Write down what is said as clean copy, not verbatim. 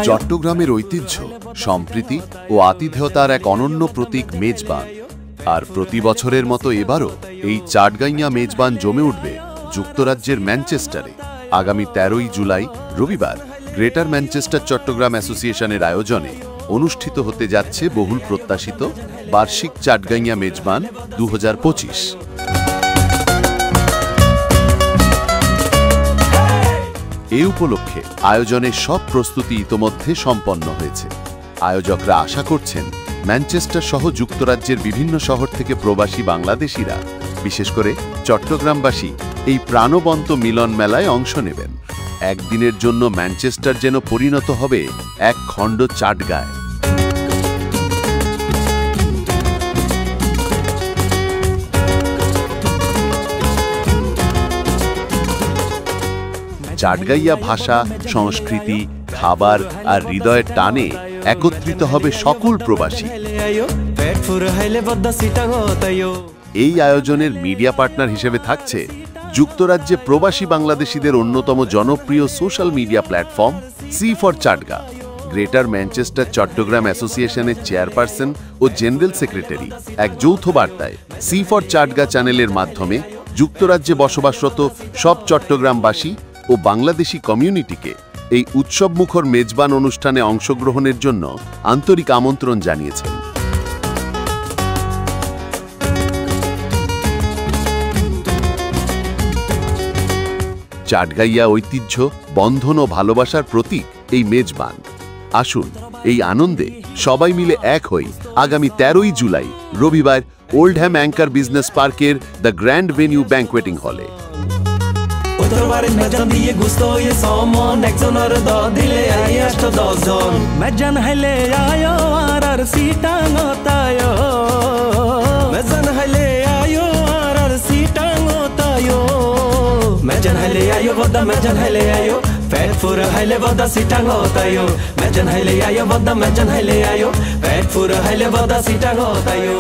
চট্টগ্রামের ঐতিহ্য, সম্প্রীতি ও আতিথেয়তার এক অনন্য প্রতীক মেজবান। আর প্রতি বছরের মতো এবারও এই চাটগাঁইয়া মেজবান জমে উঠবে যুক্তরাজ্যের ম্যানচেস্টারে। আগামী 13ই জুলাই রবিবার গ্রেটার ম্যানচেস্টার চট্টগ্রাম অ্যাসোসিয়েশনের আয়োজনে অনুষ্ঠিত হতে যাচ্ছে বহুল প্রত্যাশিত বার্ষিক চাটগাঁইয়া মেজবান 2025। এ উপলক্ষে আয়োজনের সব প্রস্তুতি ইতোমধ্যে সম্পন্ন হয়েছে। আয়োজকরা আশা করছেন ম্যানচেস্টার সহ যুক্তরাজ্যের বিভিন্ন শহর থেকে প্রবাসী বাংলাদেশিরা, বিশেষ করে চট্টগ্রামবাসী, এই প্রাণবন্ত মিলন মেলায় অংশ নেবেন। একদিনের জন্য ম্যানচেস্টার যেন পরিণত হবে এক খণ্ড চাটগাঁয়। চাটগাঁইয়া ভাষা, সংস্কৃতি, খাবার আর হৃদয়ের টানে একত্রিত হবে সকল প্রবাসী। এই আয়োজনের মিডিয়া পার্টনার হিসেবে থাকছে যুক্তরাজ্যে প্রবাসী বাংলাদেশিদের অন্যতম জনপ্রিয় social media platform C for Chatga. Greater Manchester Chittagong অ্যাসোসিয়েশনের চেয়ারপারসন ও জেনারেল সেক্রেটারি এক যৌথ বার্তায় সি ফর চাটগা চ্যানেলের মাধ্যমে যুক্তরাজ্যে বসবাসরত সব চট্টগ্রামবাসী ও বাংলাদেশি কমিউনিটিকে এই উৎসবমুখর মেজবান অনুষ্ঠানে অংশগ্রহণের জন্য আন্তরিক আমন্ত্রণ জানিয়েছেন। চাটগাঁইয়া ঐতিহ্য, বন্ধন ও ভালোবাসার প্রতীক এই মেজবান। আসুন এই আনন্দে সবাই মিলে এক হই আগামী 13ই জুলাই রবিবার ওল্ডহ্যাম অ্যাঙ্কার বিজনেস পার্কের দ্য গ্র্যান্ড ভেনিউ ব্যাংকোয়েটিং হলে। Mejan haile ayo, fat for a haile vada sitango tayo. Mejan haile ayo, vada mejan haile ayo, fat for a haile vada sitango tayo.